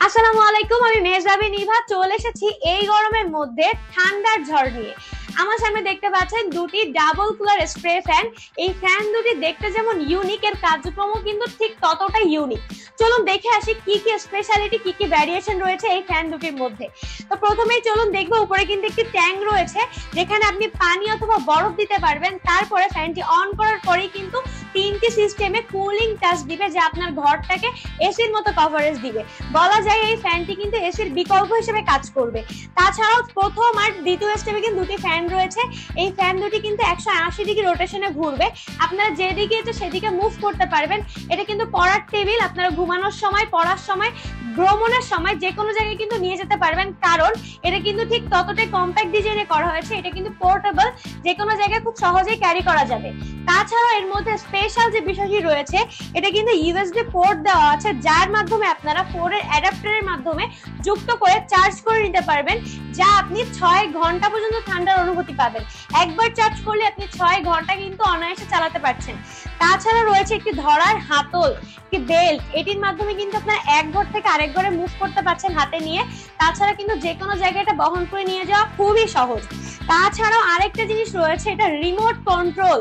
আসসালামু আলাইকুম, আমি মেহজাবি নিভা চলে এসেছি এই গরমের মধ্যে ঠান্ডার ঝড় নিয়ে। আমার সামনে দেখতে পাচ্ছেন দুটি ডাবল কুলার স্প্রে ফ্যান। এই ফ্যান দুটি দেখতে যেমন ইউনিক, এর কার্যক্রমও কিন্তু ঠিক ততটাই ইউনিক। চলুন দেখে আসি কি কি স্পেশালিটি, কি কি ভ্যারিয়েশন রয়েছে এই ফ্যান দুটির মধ্যে। তো প্রথমেই চলুন দেখবো, উপরে কিন্তু একটি ট্যাঙ্ক রয়েছে যেখানে আপনি পানি অথবা বরফ দিতে পারবেন। তারপরে ফ্যানটি অন করার পরেই কিন্তু তিনটি সিস্টেমে কুলিং টাচ দিবে, যা আপনার ঘরটাকে এসির মতো কভারেজ দিবে। বলা যায় এই ফ্যানটি কিন্তু এসির বিকল্প হিসেবে কাজ করবে। তাছাড়াও প্রথম আর দ্বিতীয় স্টেপে কিন্তু দুটি ফ্যান রয়েছে। এই ফ্যান দুটি কিন্তু 180 ডিগ্রি রোটেশনে ঘুরবে, আপনারা যেদিকে ইচ্ছে সেদিকে মুভ করতে পারবেন। এটা কিন্তু পড়ার টেবিল, আপনারা ঘুমানোর সময়, পড়ার সময়, ভ্রমণের সময় যে কোনো জায়গায় কিন্তু নিয়ে যেতে পারবেন, কারণ এটা কিন্তু ঠিক ততটাই কম্প্যাক্ট ডিজাইনে করা হয়েছে। এটা কিন্তু পোর্টেবল, যে কোনো জায়গায় খুব সহজেই ক্যারি করা যাবে। তাছাড়াও এর মধ্যে স্পেশাল যে বিষয়টি রয়েছে, এটা কিন্তু ইউএসবি পোর্ট দেওয়া আছে, যার মাধ্যমে আপনারা ফোনের অ্যাডাপ্টারের মাধ্যমে যুক্ত করে চার্জ করে নিতে পারবেন, যা আপনি 6 ঘন্টা পর্যন্ত ঠান্ডার অনুভূতি পাবেন। একবার চার্জ করলে আপনি 6 ঘন্টা কিন্তু অনায়াসে চালাতে পারছেন। তাছাড়া রয়েছে একটি ধরার হাতল, একটি বেল্ট, এটির মাধ্যমে কিন্তু আপনারা এক ঘর থেকে আরেক ঘরে মুভ করতে পারছেন হাতে নিয়ে। তাছাড়া কিন্তু যে কোনো জায়গায় এটা বহন করে নিয়ে যাওয়া খুবই সহজ। তাছাড়াও আরেকটা জিনিস রয়েছে, এটা রিমোট কন্ট্রোল।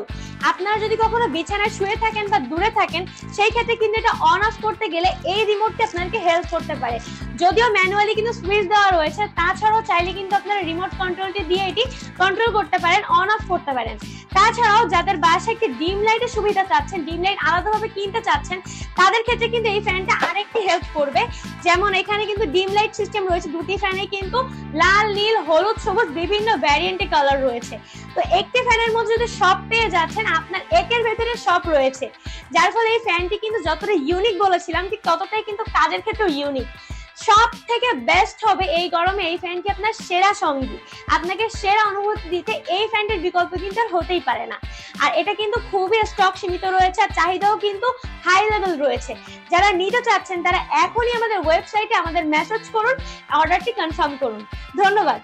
আপনারা যদি কখনো বিছানায় শুয়ে থাকেন বা দূরে থাকেন, সেই ক্ষেত্রে কিন্তু এটা অন অফ করতে গেলে এই রিমোটটি আপনাদেরকে হেল্প করতে পারে। যদিও ম্যানুয়ালি কিন্তু সুইচ দেওয়া রয়েছে, তাছাড়াও চাইলে কিন্তু আপনারা রিমোট কন্ট্রোলটি দিয়ে এটি কন্ট্রোল করতে পারেন, অন অফ করতে পারেন। তাছাড়াও যাদের বাসায় একটি ডিম লাইটের সুবিধা চাচ্ছেন, ডিম লাইট আলাদাভাবে কিনতে চাচ্ছেন, তাদের ক্ষেত্রে কিন্তু এই ফ্যানটা আরেকটি হেল্প করবে। যেমন এখানে কিন্তু ডিম লাইট সিস্টেম রয়েছে, দুটি ফ্যানে কিন্তু লাল, নীল, হলুদ, সবুজ বিভিন্ন ভ্যারিয়েন্টে কালার রয়েছে। তো একটি ফ্যানের মধ্যে যদি সব পেয়ে যাচ্ছেন, আপনার একের ভেতরে সব রয়েছে, যার ফলে এই ফ্যানটি কিন্তু যতটা ইউনিক বলেছিলাম, ঠিক ততটাই কিন্তু কাজের ক্ষেত্রেও ইউনিক। সব থেকে বেস্ট হবে এই গরমে এই ফ্যানটি আপনার সেরা সঙ্গী। আপনাকে সেরা অনুভূতি দিতে এই ফ্যানটির বিকল্প কিন্তু আর হতেই পারে না। আর এটা কিন্তু খুবই স্টক সীমিত রয়েছে, আর চাহিদাও কিন্তু হাই লেভেল রয়েছে। যারা নিতে চাচ্ছেন তারা এখনই আমাদের ওয়েবসাইটে আমাদের মেসেজ করুন, অর্ডারটি কনফার্ম করুন। ধন্যবাদ।